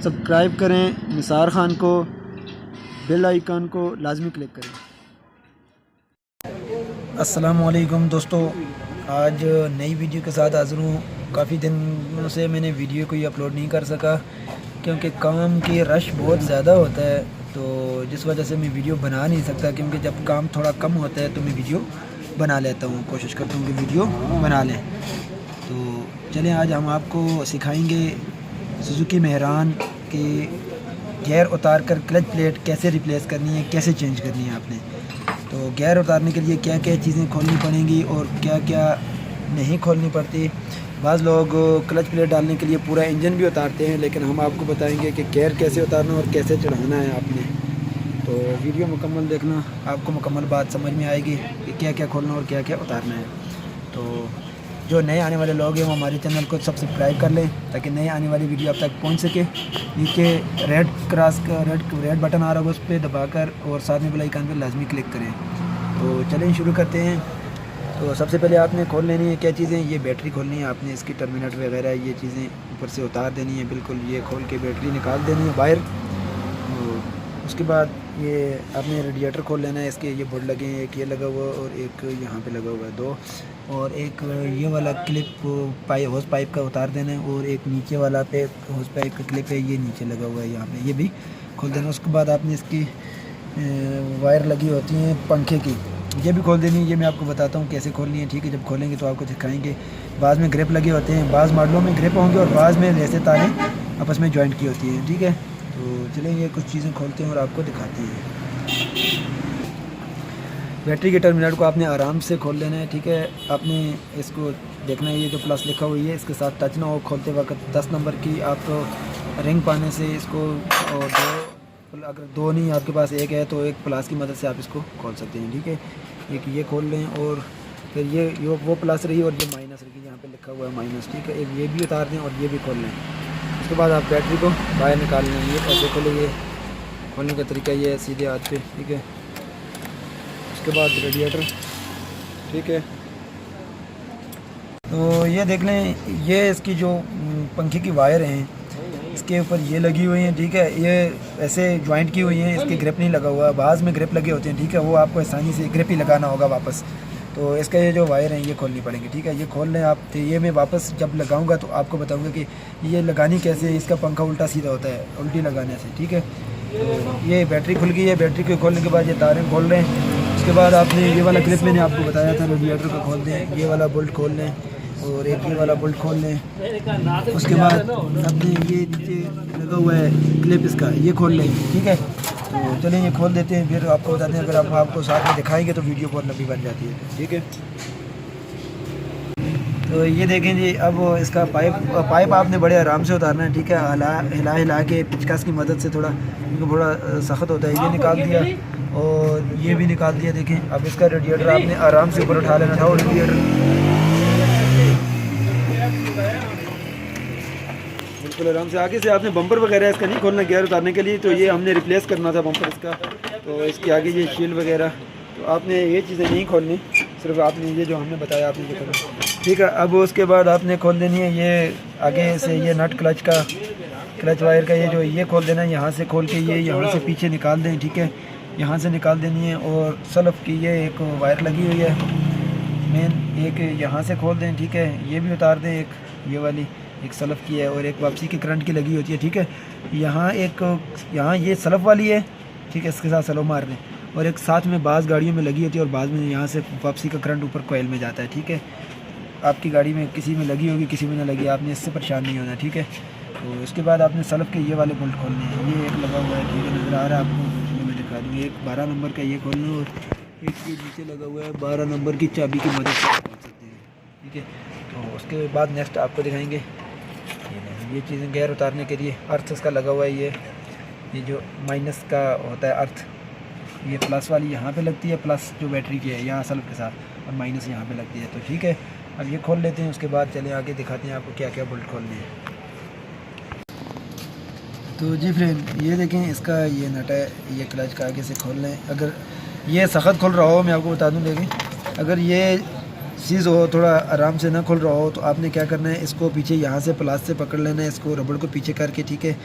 Subscribe करें निसार खान को, bell icon को लाजमी क्लिक करें। अस्सलामु अलैकुम दोस्तों, आज नई वीडियो के साथ हाज़िर हूँ। काफ़ी दिनों से मैंने वीडियो कोई अपलोड नहीं कर सका क्योंकि काम की रश बहुत ज़्यादा होता है, तो जिस वजह से मैं वीडियो बना नहीं सकता। क्योंकि जब काम थोड़ा कम होता है तो मैं वीडियो बना लेता हूँ, कोशिश करता हूँ कि वीडियो बना लें। तो चलें, आज हम आपको सिखाएंगे सुजुकी मेहरान के गियर उतार कर क्लच प्लेट कैसे रिप्लेस करनी है, कैसे चेंज करनी है आपने। तो गियर उतारने के लिए क्या क्या चीज़ें खोलनी पड़ेंगी और क्या क्या नहीं खोलनी पड़ती। बाज़ लोग क्लच प्लेट डालने के लिए पूरा इंजन भी उतारते हैं, लेकिन हम आपको बताएंगे कि गियर कैसे उतारना और कैसे चढ़ाना है आपने। तो वीडियो मुकम्मल देखना, आपको मुकम्मल बात समझ में आएगी कि क्या क्या खोलना और क्या क्या उतारना है। तो जो नए आने वाले लोग हैं वो हमारे चैनल को सब्सक्राइब कर लें ताकि नए आने वाली वीडियो आप तक पहुंच सके। नीचे रेड बटन आ रहा होगा, उस पर दबाकर और साथ में बेल आइकन पर लाजमी क्लिक करें। तो चलें शुरू करते हैं। तो सबसे पहले आपने खोल लेनी है क्या चीज़ें, ये बैटरी खोलनी है आपने, इसकी टर्मिनेटर वगैरह ये चीज़ें ऊपर से उतार देनी है बिल्कुल। ये खोल के बैटरी निकाल देनी है बाहर। उसके बाद ये आपने रेडिएटर खोल लेना है। इसके ये बोर्ड लगे हैं, एक ये लगा हुआ और एक यहाँ पे लगा हुआ है, दो। और एक ये वाला क्लिप होस पाइप का उतार देना है, और एक नीचे वाला पे होस पाइप का क्लिप है, ये नीचे लगा हुआ है यहाँ पे, ये भी खोल देना। उसके बाद आपने इसकी वायर लगी होती हैं पंखे की, ये भी खोल देनी है। ये मैं आपको बताता हूँ कैसे खोलनी है, ठीक है। जब खोलेंगे तो आपको दिखाएंगे। बाज़ में ग्रिप लगे होते हैं, बाज़ मॉडलों में ग्रिप होंगे और बाज़ में जैसे तारें आपस में जॉइंट की होती हैं, ठीक है। तो चलें ये कुछ चीज़ें खोलते हैं और आपको दिखाते हैं। बैटरी के टर्मिनल को आपने आराम से खोल लेना है, ठीक है। आपने इसको देखना है, ये जो प्लस लिखा हुआ है इसके साथ टच ना हो खोलते वक्त। 10 नंबर की आप रिंग पाने से इसको, और अगर दो नहीं आपके पास एक है तो एक प्लस की मदद से आप इसको खोल सकते हैं, ठीक है। एक ये खोल लें और फिर ये वो प्लस रही और ये माइनस रही, यहाँ पे लिखा हुआ है माइनस, ठीक है। एक ये भी उतार दें और ये भी खोल लें। उसके बाद आप बैटरी को बाहर निकाल लें। ये ऐसे खोलेंगे, खोलने का तरीका ये है सीधे हाथ पे, ठीक है। उसके बाद रेडिएटर, ठीक है। तो ये देख लें, ये इसकी जो पंखे की वायर हैं इसके ऊपर ये लगी हुई हैं, ठीक है। ये ऐसे जॉइंट की हुई हैं, इसके ग्रिप नहीं लगा हुआ। बाज़ में ग्रिप लगे होते हैं, ठीक है, वो आपको आसानी से ग्रिप ही लगाना होगा वापस। तो इसका ये जो वायर हैं ये खोलनी पड़ेंगे, ठीक है। ये खोल लें आप। तो ये मैं वापस जब लगाऊंगा तो आपको बताऊंगा कि ये लगानी कैसे है। इसका पंखा उल्टा सीधा होता है उल्टी लगाने से, ठीक है। तो ये बैटरी खुल गई है। बैटरी को खोलने के बाद ये तारें खोल रहे हैं। उसके बाद आपने ये वाला क्लिप मैंने आपको बताया था, रेडिएटर को खोल दें। ये वाला बोल्ट खोल लें और एक ये वाला बोल्ट खोल लें। उसके बाद आपने ये नीचे लगा हुआ है क्लिप, इसका ये खोल लें, ठीक है। तो चलें ये खोल देते हैं, फिर आपको बताते हैं। अगर हम आपको साथ में दिखाएंगे तो वीडियो बहुत लंबी बन जाती है, ठीक है। तो ये देखें जी, अब इसका पाइप आपने बड़े आराम से उतारना है, ठीक है। हिला हिला के पिचकास की मदद से, थोड़ा सख्त होता है, ये निकाल दिया और ये भी निकाल दिया। देखें, अब इसका रेडिएटर आपने आराम से ऊपर उठा लेना था। और रेडिएटर बिल्कुल आराम से, आगे से आपने बम्पर वगैरह इसका नहीं खोलना गियर उतारने के लिए। तो ये हमने रिप्लेस करना था बम्पर इसका, तो इसके आगे ये शील वगैरह, तो आपने ये चीज़ें नहीं खोलनी, सिर्फ आपने ये जो हमने बताया आपने ये खोलना, ठीक है। अब उसके बाद आपने खोल देनी है ये आगे से ये नट क्लच वायर का, ये जो ये खोल देना है। यहाँ से खोल के ये यहाँ से पीछे निकाल दें, ठीक है। यहाँ से निकाल देनी है। और सल्फ की ये एक वायर लगी हुई है मेन, एक यहाँ से खोल दें, ठीक है। ये भी उतार दें, एक ये वाली एक सल्फ की है और एक वापसी की करंट की लगी होती है, ठीक है। यहाँ ये सल्फ वाली है, ठीक है, इसके साथ सल्फ मार दें। और एक साथ में बाज़ गाड़ियों में लगी होती है और बाज़ में यहाँ से वापसी का करंट ऊपर कोयल में जाता है, ठीक है। आपकी गाड़ी में किसी में लगी होगी, किसी में ना लगी, आपने इससे परेशान नहीं होना, ठीक है। तो इसके बाद आपने सल्फ के ये वाले बोल्ट खोलने हैं। ये एक लगा हुआ है, ठीक है, नज़र आ रहा है आपको, ये मैं दिखा दूँ। एक 12 नंबर का ये खोलना और एक के नीचे लगा हुआ है 12 नंबर की चाबी की मदद से खोल सकते हैं, ठीक है। तो उसके बाद नेक्स्ट आपको दिखाएंगे ये चीज़ें गियर उतारने के लिए। अर्थ इसका लगा हुआ है, ये जो माइनस का होता है अर्थ, ये प्लस वाली यहाँ पे लगती है, प्लस जो बैटरी की है यहाँ सल्फ के साथ, और माइनस यहाँ पे लगती है, तो ठीक है। अब ये खोल लेते हैं। उसके बाद चलें आगे दिखाते हैं आपको क्या क्या बोल्ट खोलने हैं। तो जी फ्रेंड, ये देखें, इसका ये नट है, ये क्लच का आगे से खोल लें। अगर ये सख्त खुल रहा हो, मैं आपको बता दूं, देखें, अगर ये चीज़ हो थोड़ा आराम से ना खुल रहा हो तो आपने क्या करना है, इसको पीछे यहाँ से प्लास से पकड़ लेना है, इसको रबड़ को पीछे करके, ठीक है।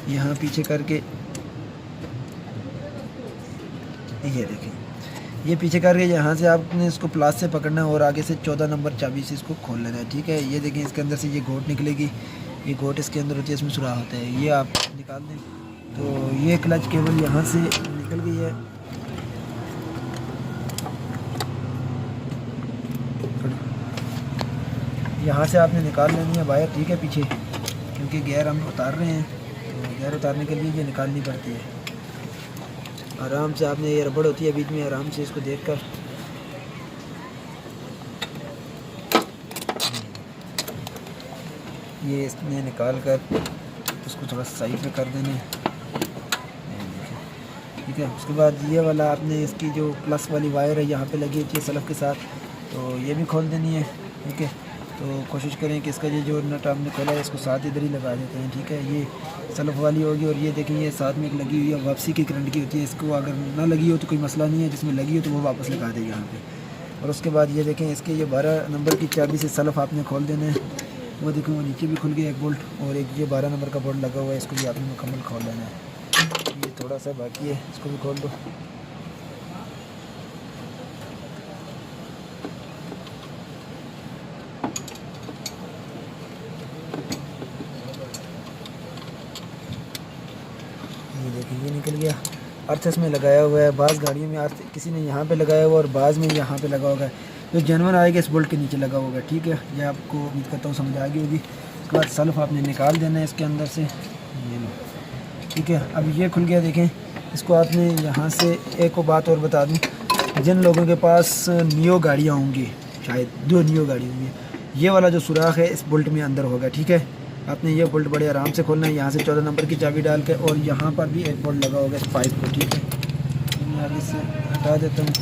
यहाँ पीछे करके ये देखें, ये पीछे करके यहाँ से आपने इसको प्लास से पकड़ना है और आगे से 14 नंबर चाबी से इसको खोल लेना है। ठीक है, ये देखें इसके अंदर से ये गोट निकलेगी, ये गोट इसके अंदर होती है, इसमें सुराख होता है, ये आप निकाल दें। तो ये क्लच केबल यहाँ से निकल गई है। यहाँ से आपने निकाल लेनी है वायर। ठीक है, पीछे क्योंकि गियर हम उतार रहे हैं तो गियर उतारने के लिए ये निकालनी पड़ती है। आराम से आपने, ये रबड़ होती है बीच में, आराम से इसको देखकर ये इसमें निकाल कर उसको थोड़ा साइड पे कर देना है। ठीक है, उसके बाद ये वाला आपने इसकी जो प्लस वाली वायर है यहाँ पे लगी होती है सलफ के साथ, तो ये भी खोल देनी है। ठीक है, तो कोशिश करें कि इसका ये जो नट आपने खोला है इसको साथ इधर ही लगा देते हैं। ठीक है, ये सलफ वाली होगी और ये देखें ये साथ में एक लगी हुई है, वापसी की करंट की होती है। इसको अगर ना लगी हो तो कोई मसला नहीं है, जिसमें लगी हो तो वो वापस लगा देगा यहाँ पे। और उसके बाद ये देखें इसके ये 12 नंबर की चाबी से सलफ आपने खोल देना है। वो देखें वो नीचे भी खुल गया एक बोल्ट, और एक ये 12 नंबर का बोल्ट लगा हुआ है, इसको भी आपने मुकम्मल खोल लेना है। ये थोड़ा सा बाकी है, इसको भी खोल दो। ये देखिए ये निकल गया। अर्थ इसमें लगाया हुआ है, बाज़ गाड़ियों में अर्थ किसी ने यहाँ पे लगाया हुआ और बाज़ में यहाँ पे लगा होगा, जो जनवन आएगा इस बोल्ट के नीचे लगा होगा। ठीक है, ये आपको उम्मीद करता हूँ समझ आ गई होगी। उसके बाद सल्फ आपने निकाल देना है इसके अंदर से, ये लो। ठीक है, अब ये खुल गया। देखें इसको आपने यहाँ से एक बात और बता दूँ, जिन लोगों के पास नियो गाड़ियाँ होंगी, शायद 2 नियो गाड़ी होंगी, ये वाला जो सुराख है इस बोल्ट में अंदर होगा। ठीक है, आपने ये बोल्ट बड़े आराम से खोलना है, यहाँ से 14 नंबर की चाबी डाल के, और यहाँ पर भी एक बोल्ट लगा होगा इस पाइप को। ठीक है, मैं आगे से हटा देता हूँ।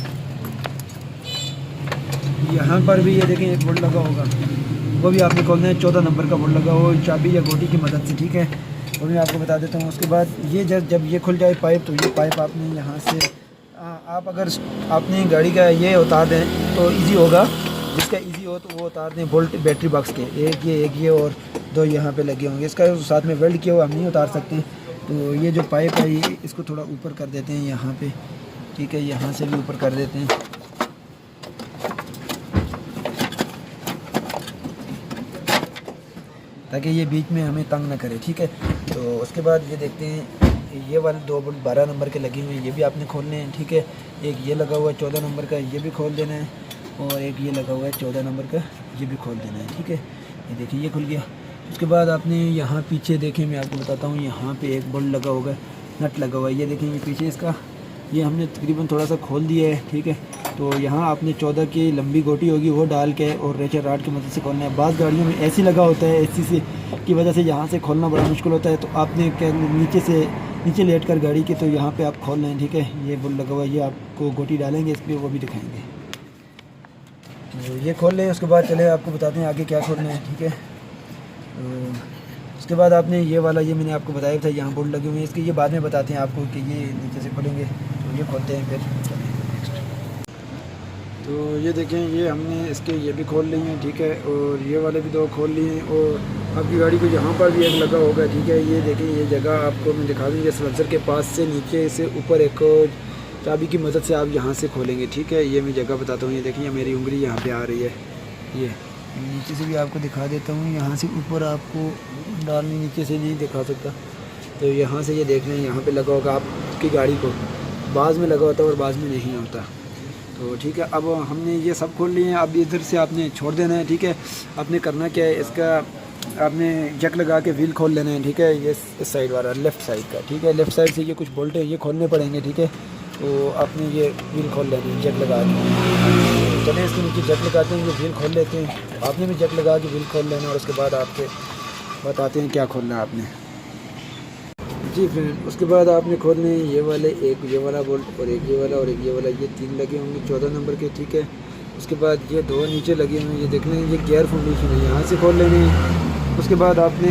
यहाँ पर भी ये देखें एक बोल्ट लगा होगा, वो भी आपने खोलना है। 14 नंबर का बोल्ट लगा हो चाबी या गोटी की मदद से। ठीक है, वो भी आपको बता देता हूँ। उसके बाद ये जब ये खुल जाए पाइप, तो ये पाइप आपने यहाँ से आप अगर आपने गाड़ी का ये उतार दें तो इजी होगा, जिसका इजी हो तो वो उतार दें बोल्ट बैटरी बॉक्स के, एक ये और 2 यहाँ पे लगे होंगे। इसका साथ में वेल्ड किया हुआ हम नहीं उतार सकते, तो ये जो पाइप है ये इसको थोड़ा ऊपर कर देते हैं यहाँ पे। ठीक है, यहाँ से भी ऊपर कर देते हैं, ताकि ये बीच में हमें तंग ना करे। ठीक है, तो उसके बाद ये देखते हैं ये वाले 2 बोल्ट 12 नंबर के लगे हुए हैं, ये भी आपने खोलने हैं। ठीक है, एक ये लगा हुआ है 14 नंबर का, ये भी खोल देना है, और एक ये लगा हुआ है 14 नंबर का, ये भी खोल देना है। ठीक है, ये देखिए ये खुल गया। उसके बाद आपने यहाँ पीछे देखें, मैं आपको बताता हूँ, यहाँ पे एक बोल्ट लगा होगा, नट लगा हुआ है, ये देखें ये पीछे इसका, ये हमने तकरीबन थोड़ा सा खोल दिया है। ठीक है, तो यहाँ आपने 14 की लंबी गोटी होगी वो डाल के और रेचर राड की मदद से खोलना है। बाज़ गाड़ियों में ऐसी लगा होता है, एसी से की वजह से यहाँ से खोलना बड़ा मुश्किल होता है, तो आपने नीचे लेट कर गाड़ी के, तो यहाँ पे आप खोल लें। ठीक है, ये बोल्ट लगा हुआ है, ये आपको गोटी डालेंगे इस पर, वो भी दिखाएंगे। तो ये खोल लें, उसके बाद चले आपको बताते हैं आगे क्या खोलना है। ठीक है, तो उसके बाद आपने ये वाला, ये मैंने आपको बताया था यहाँ बोल्ट लगे हुए हैं, इसके ये बाद में बताते हैं आपको कि ये नीचे से खोलेंगे, तो ये खोलते हैं फिर। तो ये देखें ये हमने इसके ये भी खोल लिए हैं। ठीक है, और ये वाले भी 2 खोल लिए हैं, और आपकी गाड़ी को यहाँ पर भी एक लगा होगा। ठीक है, ये देखें ये जगह आपको मैं दिखा दूँगी, सलेंसर के पास से नीचे से ऊपर एक चाबी की मदद से आप यहाँ से खोलेंगे। ठीक है, ये मैं जगह बताता हूँ, ये देखिए मेरी उंगली यहाँ पे आ रही है, ये नीचे से भी आपको दिखा देता हूँ, यहाँ से ऊपर आपको डालनी, नीचे से नहीं दिखा सकता, तो यहाँ से ये देख लें यहाँ पे लगा होगा आपकी गाड़ी को, बाज़ में लगा होता है और बाज़ में नहीं होता। तो ठीक है, अब हमने ये सब खोल लिए हैं, अब इधर से आपने छोड़ देना है। ठीक है, आपने करना क्या है, इसका आपने जक लगा के व्हील खोल लेना है। ठीक है, ये इस साइड वाला लेफ़्ट साइड का। ठीक है, लेफ़्ट साइड से ये कुछ बोल्ट है ये खोलने पड़ेंगे। ठीक है, तो आपने ये व्हील खोल लेनी है जक लगा के। चलें इसके नीचे जक लगाते हैं, ये व्हील खोल लेते हैं, आपने भी जक लगा के व्हील खोल लेना, और उसके बाद आपके बताते हैं क्या खोलना है आपने। जी फ्रेंड, उसके बाद आपने खोलने हैं ये वाले, एक ये वाला बोल्ट और एक ये वाला और एक ये वाला, ये 3 लगे होंगे 14 नंबर के। ठीक है, उसके बाद ये 2 नीचे लगे हुए हैं, ये देख लें ये गियर फाउंडेशन है, यहाँ से खोल लेने हैं। उसके बाद आपने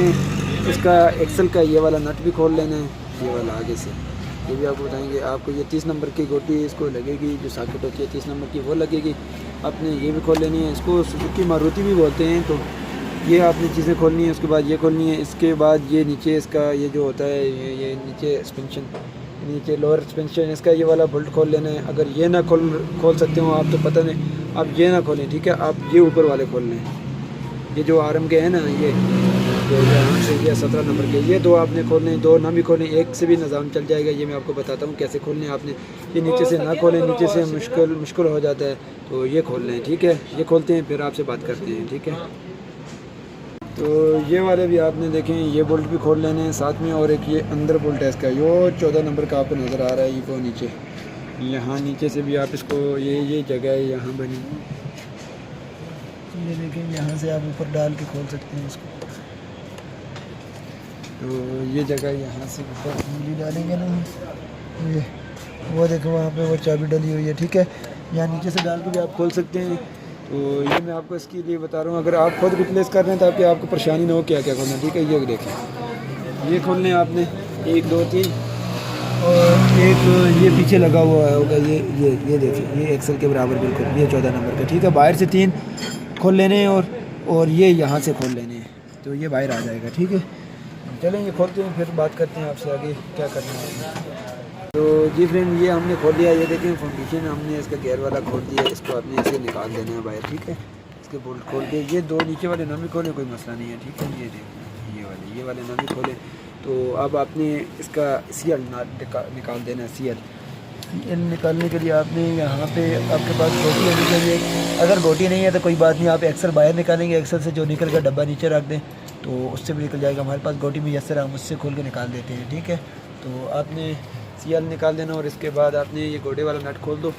इसका एक्सल का ये वाला नट भी खोल लेना है, ये वाला आगे से, ये भी आपको बताएंगे। आपको ये 30 नंबर की गोटी इसको लगेगी, जो सॉकेट होती है 30 नंबर की वो लगेगी, आपने ये भी खोल लेनी है। इसको सुजुकी मारुति भी बोलते हैं, तो ये आपने चीज़ें खोलनी है, उसके बाद ये खोलनी है, इसके बाद ये नीचे इसका ये जो होता है ये नीचे सस्पेंशन, नीचे लोअर सस्पेंशन इसका ये वाला बोल्ट खोल लेना है। अगर ये ना खोल सकते हो आप तो पता नहीं, आप ये ना खोलें, ठीक है, आप ये ऊपर वाले खोल लें। ये जो आरएम के हैं ना, ये जो यहाँ से ये 17 नंबर के, ये दो आपने खोलने, दो ना भी खोलें, एक से भी निज़ाम चल जाएगा। ये मैं आपको बताता हूँ कैसे खोलने। आपने ये नीचे से ना खोलें, नीचे से मुश्किल हो जाता है, तो ये खोल लें, ठीक है। ये खोलते हैं फिर आपसे बात करते हैं, ठीक है। तो ये वाले भी आपने देखें, ये बोल्ट भी खोल लेने हैं साथ में, और एक ये अंदर बोल्ट है इसका, ये 14 नंबर का आपको नज़र आ रहा है, ये वो नीचे, यहाँ नीचे से भी आप इसको, ये जगह है यहाँ बनी, ये देखें, यहाँ से आप ऊपर डाल के खोल सकते हैं इसको। तो ये जगह यहाँ से ऊपर उंगली डालेंगे ना, ये वो देखो वहाँ पे वो चाबी डली हुई है, ठीक है। यहाँ नीचे से डाल के भी आप खोल सकते हैं। तो ये मैं आपको इसके लिए बता रहा हूँ, अगर आप खुद रिप्लेस कर रहे हैं ताकि आपको परेशानी ना हो क्या क्या खोलना, ठीक है। ये देखें, ये खोलने आपने 1 2 3, और एक ये पीछे लगा हुआ होगा, ये देखिए, ये एक्सल के बराबर बिल्कुल, ये 14 नंबर का, ठीक है। बाहर से 3 खोल लेने हैं, और ये यहाँ से खोल लेने हैं, तो ये बाहर आ जाएगा, ठीक है। चलें ये खोलते हैं, फिर बात करते हैं आपसे आगे क्या करना है। तो जी फ्रेंड, ये हमने खोल लिया, ये देखें फाउंडेशन हमने इसका गेयर वाला खोल दिया, इसको आपने ऐसे निकाल देना है बाहर, ठीक है। इसके बोल्ट खोल के ये 2 नीचे वाले ना भी खोलें, कोई मसला नहीं है, ठीक है। ये देखें, ये वाले ना भी खोलें। तो अब आपने इसका सीएल निकाल देना है। सीएल निकालने के लिए आपने यहाँ पे आपके पास गोटी होनी चाहिए, अगर गोटी नहीं है तो कोई बात नहीं, आप एक्सल बाहर निकालेंगे, एक्सल से जो निकल कर डब्बा नीचे रख दें तो उससे भी निकल जाएगा। हमारे पास गोटी मुयसर है, हम उससे खोल के निकाल देते हैं, ठीक है। तो आपने सीएल निकाल देना, और इसके बाद आपने ये गोटे वाला नट खोल दो,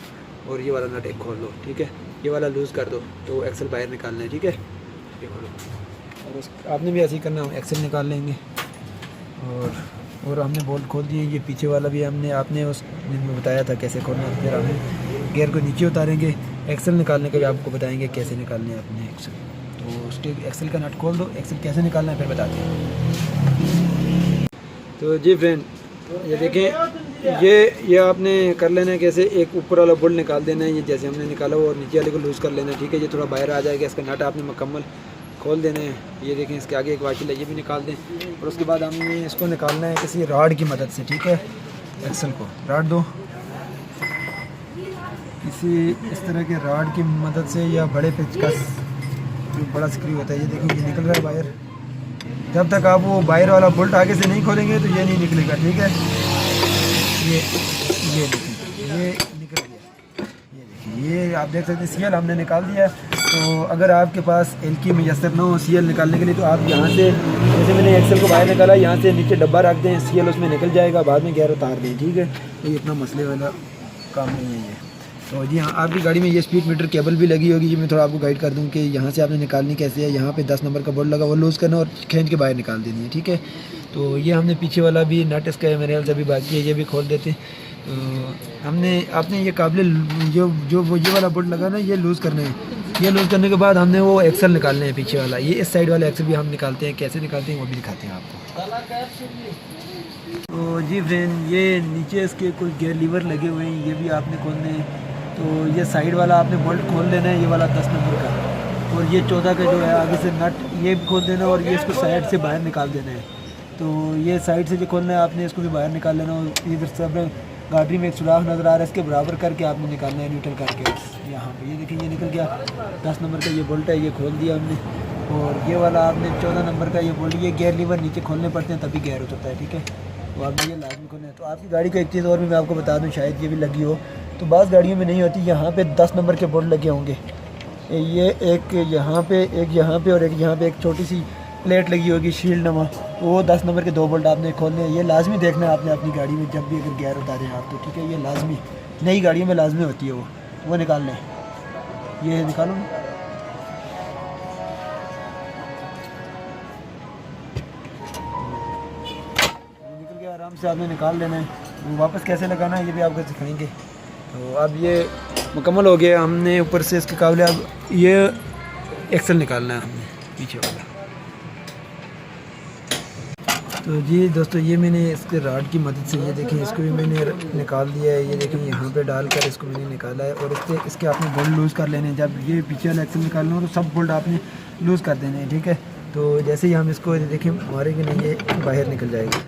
और ये वाला नट एक खोल दो, ठीक है। ये वाला लूज़ कर दो, तो एक्सल बाहर निकालना है, ठीक है। ये खोलो, और आपने भी ऐसे ही करना, एक्सल निकाल लेंगे, और हमने बोल्ट खोल दिए। ये पीछे वाला भी आपने उस दिन में बताया था कैसे खोलना है। फिर हम गियर को नीचे उतारेंगे, एक्सल निकालने का भी आपको बताएंगे कैसे निकालने हैं अपने एक्सल। तो उसके एक्सल का नट खोल दो, एक्सल कैसे निकालना है फिर बताते हैं। तो जी फ्रेंड, ये देखें, ये आपने कर लेना है कैसे, एक ऊपर वाला बोल्ट निकाल देना है, ये जैसे हमने निकाला वो, और नीचे वाले को लूज़ कर लेना है, ठीक है। ये थोड़ा बाहर आ जाएगा, इसका नट आपने मुकम्मल खोल देना है। ये देखें, इसके आगे एक वाशिल है, ये भी निकाल दें, और उसके बाद हमने इसको निकालना है किसी राड की मदद से, ठीक है। एक्सल को राड दो किसी इस तरह के राड की मदद से, या बड़े पेचकस, जो बड़ा स्क्रू होता है, ये देखिए ये निकल रहा है बाहर। जब तक आप वो बाहर वाला बोल्ट आगे से नहीं खोलेंगे तो ये नहीं निकलेगा, ठीक है। ये देखिए, ये निकल गया, ये देखिए, ये आप देख सकते हैं सीएल हमने निकाल दिया। तो अगर आपके पास एल की मुयसर ना हो सीएल निकालने के लिए, तो आप यहाँ से, जैसे मैंने एक्सल को बाहर निकाला, यहाँ से नीचे डब्बा रख दें, सीएल उसमें निकल जाएगा, बाद में गियर उतार दें, ठीक है। तो ये इतना मसले वाला काम नहीं है ये। तो जी हाँ, आपकी गाड़ी में ये स्पीड मीटर केबल भी लगी होगी, ये मैं थोड़ा आपको गाइड कर दूँ कि यहाँ से आपने निकालनी कैसे है। यहाँ पे 10 नंबर का बोर्ड लगा, वो लूज़ करना और खींच के बाहर निकाल देनी है, ठीक है। तो ये हमने पीछे वाला भी नट इसका मेरे ख्याल से अभी बाकी है, ये भी खोल देते। तो आपने ये काबिल ये वाला बोर्ड लगा ना, ये लूज़ करना है। ये लूज़ करने के बाद हमने वो एक्सल निकालने हैं पीछे वाला, ये इस साइड वाला एक्सल भी हम निकालते हैं, कैसे निकालते हैं वो भी दिखाते हैं आपको। तो जी फ्रेंड, ये नीचे इसके कोई गियर लीवर लगे हुए हैं, ये भी आपने खोलने हैं। तो ये साइड वाला आपने बोल्ट खोल लेना है, ये वाला 10 नंबर का, और ये 14 का जो है आगे से नट, ये भी खोल देना, और ये इसको साइड से बाहर निकाल देना है। तो ये साइड से जो खोलना है आपने, इसको भी बाहर निकाल लेना, और इधर सब गाड़ी में एक सुराख नज़र आ रहा है, इसके बराबर करके आपने निकालना है, न्यूट्रल करके यहाँ पे। ये देखिए, ये निकल गया 10 नंबर का ये बोल्ट है, ये खोल दिया हमने। और ये वाला आपने 14 नंबर का ये बोल्ट, ये गियर लीवर नीचे खोलने पड़ते हैं तभी गियर उतरता है, ठीक है। तो आपने ये लाजमी खोलना है। तो आपकी गाड़ी को एक चीज़ और भी मैं आपको बता दूँ, शायद ये भी लगी हो, तो बाज़ गाड़ियों में नहीं होती, यहाँ पे 10 नंबर के बोल्ट लगे होंगे, ये एक यहाँ पे, एक यहाँ पे, और एक यहाँ पे एक छोटी सी प्लेट लगी होगी शील्ड नमा, वो 10 नंबर के 2 बोल्ट आपने खोलने हैं। ये लाजमी देखना है आपने अपनी गाड़ी में, जब भी अगर गियर उतारें आप तो, ठीक है। ये लाजमी नई गाड़ियों में लाजमी होती है, वो निकाल लें, ये निकालो। निकल के आराम से आपने निकाल लेना है, वो वापस कैसे लगाना है ये भी आपको सिखाएंगे। तो अब ये मुकम्मल हो गया, हमने ऊपर से इसके काबिल अब ये एक्सल निकालना है हमने पीछे वाला। तो जी दोस्तों, ये मैंने इसके राड की मदद से, ये देखें, इसको भी मैंने निकाल दिया है। ये देखें, यहाँ पे डालकर इसको मैंने निकाला है, और इसके आपने बोल्ट लूज़ कर लेने हैं। जब ये पीछे वाला एक्सल निकालना हो तो सब बोल्ट आपने लूज़ कर देने हैं, ठीक है। तो जैसे ही हम इसको देखिए मारेंगे ना ये बाहर निकल जाएगा।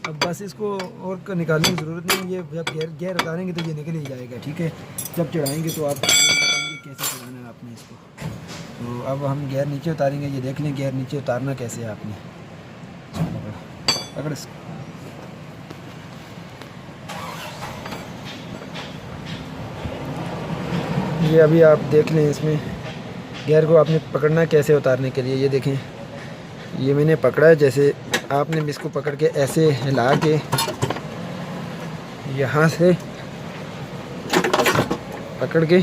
अब बस इसको और निकालने की ज़रूरत नहीं, ये जब गेयर उतारेंगे तो ये निकल ही जाएगा। ठीक है, जब चढ़ाएंगे तो आप बताएंगे कैसे चढ़ाना है आपने इसको। तो अब हम गेयर नीचे उतारेंगे, ये देख लें गेयर नीचे उतारना कैसे है आपने। पकड़ इसको। ये अभी आप देख लें इसमें गियर को आपने पकड़ना कैसे उतारने के लिए। ये देखें ये मैंने पकड़ा है, जैसे आपने इसको पकड़ के ऐसे हिला के यहाँ से पकड़ के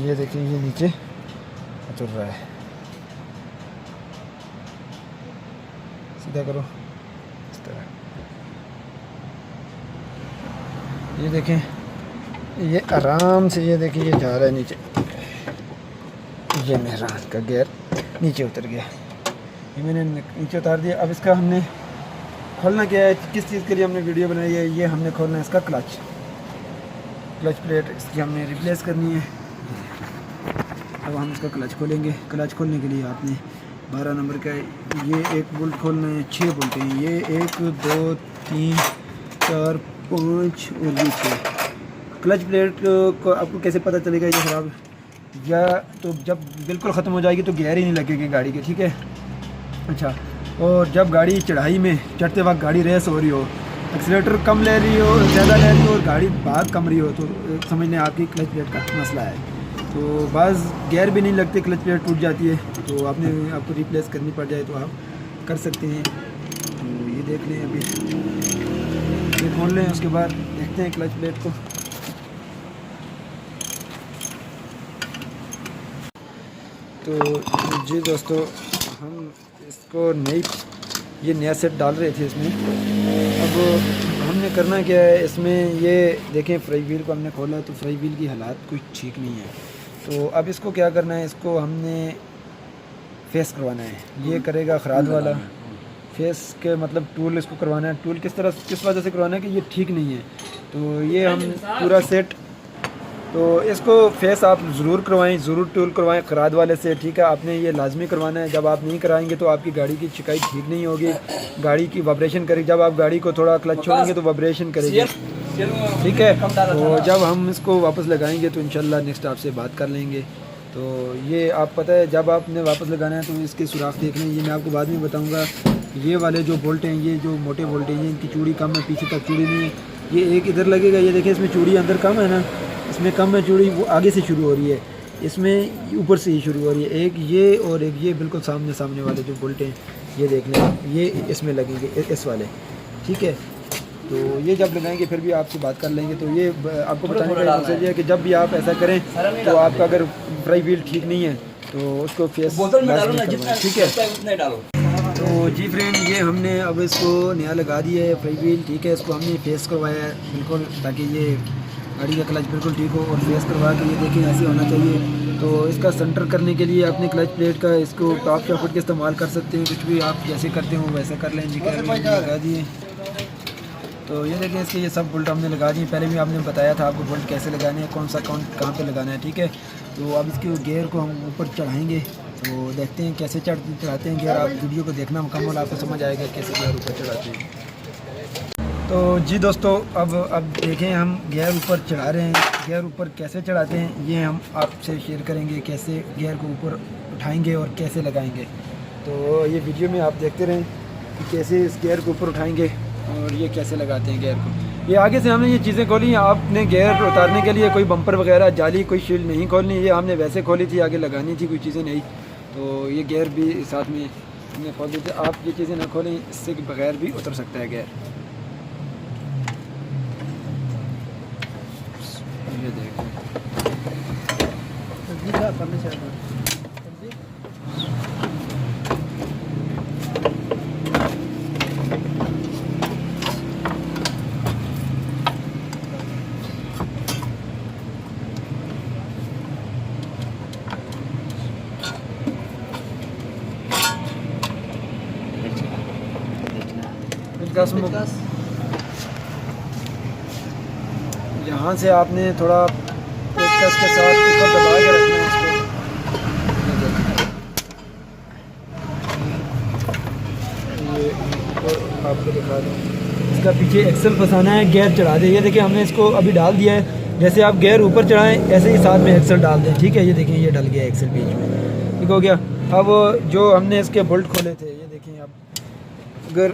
ये देखें ये नीचे उतर रहा है। सीधा करो इस तरह। ये देखें ये आराम से ये देखिए ये जा रहा है नीचे। ये मेरा हाथ का गियर नीचे उतर गया, ये मैंने नीचे उतार दिया। अब इसका हमने खोलना क्या है, किस चीज़ के लिए हमने वीडियो बनाई है, ये हमने खोलना है इसका क्लच प्लेट, इसकी हमने रिप्लेस करनी है। अब हम इसका क्लच खोलेंगे। क्लच खोलने के लिए आपने 12 नंबर का ये एक बोल्ट खोलना है, 6 बोल्ट हैं ये, 1 2 3 4 5 और ये 6। क्लच प्लेट को आपको कैसे पता चलेगा ये ख़राब या तो जब बिल्कुल ख़त्म हो जाएगी तो गियर ही नहीं लगेगी गाड़ी के। ठीक है, अच्छा, और जब गाड़ी चढ़ाई में चढ़ते वक्त गाड़ी रेस हो रही हो, एक्सीलेटर कम ले रही हो, ज़्यादा ले रही हो और गाड़ी भाग कम रही हो, तो समझ लें आपकी क्लच प्लेट का मसला है। तो बाज़ गियर भी नहीं लगते, क्लच प्लेट टूट जाती है, तो आपको रिप्लेस करनी पड़ जाए तो आप कर सकते हैं। तो ये देख लें, अभी ये खोल लें, उसके बाद देखते हैं क्लच प्लेट को। तो जी दोस्तों, हम इसको ये नया सेट डाल रहे थे इसमें। अब हमने करना क्या है इसमें, ये देखें फ्रंट व्हील को हमने खोला तो फ्रंट व्हील की हालात कुछ ठीक नहीं है। तो अब इसको क्या करना है, इसको हमने फेस करवाना है। ये करेगा खराद वाला फेस के मतलब टूल इसको करवाना है। टूल किस वजह से करवाना है कि ये ठीक नहीं है। तो ये हम पूरा सेट, तो इसको फेस आप ज़रूर करवाएं, ज़रूर टूल करवाएं खराद वाले से। ठीक है, आपने ये लाजमी करवाना है। जब आप नहीं कराएंगे तो आपकी गाड़ी की शिकायत ठीक नहीं होगी, गाड़ी की वाइब्रेशन करेगी। जब आप गाड़ी को थोड़ा क्लच छोड़ेंगे तो वाइब्रेशन करेगी। ठीक है, तो जब हम इसको वापस लगाएंगे तो इंशाल्लाह नेक्स्ट आपसे बात कर लेंगे। तो ये आप पता है जब आपने वापस लगाना है तो इसके सुराख देख लें। ये मैं आपको बाद में बताऊँगा। ये वाले जो बोल्ट हैं, ये जो मोटे बोल्ट हैं, इनकी चूड़ी कम है, पीछे तक चूड़ी नहीं है। ये एक इधर लगेगा, ये देखिए इसमें चूड़ी अंदर कम है ना, इसमें कम है चूड़ी, वो आगे से शुरू हो रही है, इसमें ऊपर से ही शुरू हो रही है। एक ये और एक ये बिल्कुल सामने वाले जो बोल्ट हैं ये देख लें, ये इसमें लगेंगे इस वाले। ठीक है, तो ये जब लगाएंगे फिर भी आपसे बात कर लेंगे। तो ये आपको बताने का मकसद ये है कि जब भी आप ऐसा करें तो आपका अगर फ्रंट व्हील ठीक नहीं है तो उसको फेस करवाएं। ठीक है, तो जी फ्रेंड, ये हमने अब इसको नया लगा दिया है फ्रंट व्हील। ठीक है, इसको हमने फेस करवाया है बिल्कुल, ताकि ये गाड़ी का क्लच बिल्कुल ठीक हो। और फेस करवा के ये देखिए ऐसे होना चाहिए। तो इसका सेंटर करने के लिए अपने क्लच प्लेट का इसको टॉप या फुट के इस्तेमाल कर सकते हैं। कुछ भी आप जैसे करते हो वैसे कर लें। जी लगा दिए। तो ये देखिए इसके ये सब बोल्ट हमने लगा दिए। पहले भी आपने बताया था आपको बोल्ट कैसे लगाने हैं, कौन सा कहाँ पे लगाना है। ठीक है, तो अब इसके गियर को हम ऊपर चढ़ाएँगे, तो देखते हैं कैसे चढ़ाते हैं गियर। आप वीडियो को देखना मुकम्मल, आपको समझ आएगा कैसे गियर ऊपर चढ़ाते हैं। तो जी दोस्तों, अब देखें हम गियर ऊपर चढ़ा रहे हैं। गियर ऊपर कैसे चढ़ाते हैं ये हम आपसे शेयर करेंगे, कैसे गियर को ऊपर उठाएंगे और कैसे लगाएंगे। तो ये वीडियो में आप देखते रहें कि कैसे इस गियर को ऊपर उठाएंगे और ये कैसे लगाते हैं गियर को। ये आगे से हमने ये चीज़ें खोली हैं। आपने गियर उतारने के लिए कोई बम्पर वगैरह जाली कोई शील्ड नहीं खोलनी, ये हमने वैसे खोली थी, आगे लगानी थी कोई चीज़ें नहीं। तो ये गियर भी साथ में हमने खोल दी थी। आप ये चीज़ें ना खोलें, इससे बगैर भी उतर सकता है गियर। ये देखो यहाँ से आपने थोड़ा हल्का इसके साथ ऊपर दबा के रखना है इसको। ये ऊपर आपको दिखा दूँ, इसका पीछे एक्सल फंसाना है, गियर चढ़ा दे। ये देखिए हमने इसको अभी डाल दिया है। जैसे आप गियर ऊपर चढ़ाएं ऐसे ही साथ में एक्सल डाल दें, ठीक है। ये देखिए ये डल गया एक्सल बीच में, ठीक हो गया। अब जो हमने इसके बोल्ट खोले थे, ये देखें आप, अगर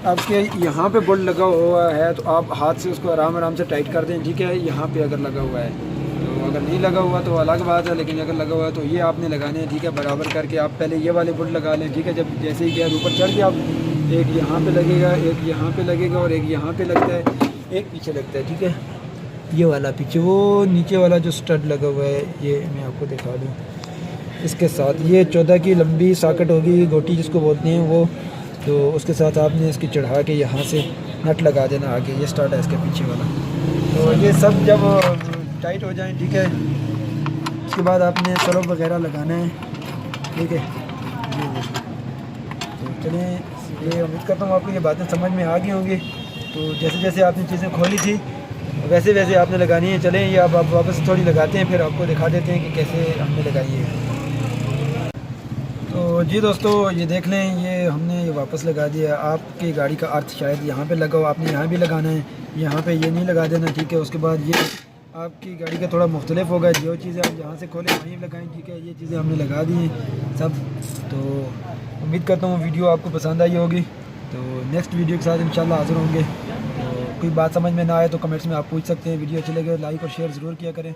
आपके यहाँ पे बोल्ट लगा हुआ है तो आप हाथ से उसको आराम से टाइट कर दें, ठीक है। यहाँ पे अगर लगा हुआ है तो, अगर नहीं लगा हुआ तो अलग बात है, लेकिन अगर लगा हुआ है तो ये आपने लगाने हैं, ठीक है। बराबर करके आप पहले ये वाले बोल्ट लगा लें, ठीक है। जब जैसे ही गियर ऊपर चढ़ गया, आप एक यहाँ पे लगेगा, एक यहाँ पे लगेगा और एक यहाँ पे लगता है, एक पीछे लगता है, ठीक है। ये वाला पीछे, वो नीचे वाला जो स्टड लगा हुआ है, ये मैं आपको दिखा दूँ। इसके साथ ये 14 की लंबी सॉकेट होगी, गोटी जिसको बोलते हैं वो, तो उसके साथ आपने इसकी चढ़ा के यहाँ से नट लगा देना आगे। ये स्टार्ट है इसके पीछे वाला। तो ये सब जब टाइट हो जाए, ठीक है, उसके बाद आपने सरफ वगैरह लगाना है, ठीक है। तो चलिए, ये उम्मीद करता हूँ आपको ये बातें समझ में आ गई होंगी। तो जैसे जैसे आपने चीज़ें खोली थी वैसे वैसे आपने लगानी है। चलें, ये आप वापस थोड़ी लगाते हैं, फिर आपको दिखा देते हैं कि कैसे हमने लगाई है। तो जी दोस्तों, ये देख लें, ये हमने ये वापस लगा दिया। आपकी गाड़ी का अर्थ शायद यहाँ पे लगा हो, आपने यहाँ भी लगाना है, यहाँ पे ये नहीं लगा देना, ठीक है। उसके बाद ये आपकी गाड़ी का थोड़ा मुख्तलिफ होगा, जो चीज़ें आप यहाँ से खोलें वहीं लगाएं, ठीक है। ये चीज़ें हमने लगा दी हैं सब। तो उम्मीद करता हूँ वीडियो आपको पसंद आई होगी। तो नेक्स्ट वीडियो के साथ इंशाल्लाह हाज़िर होंगे। तो कोई बात समझ में ना आए तो कमेंट्स में आप पूछ सकते हैं। वीडियो अच्छी लगे लाइक और शेयर ज़रूर किया करें।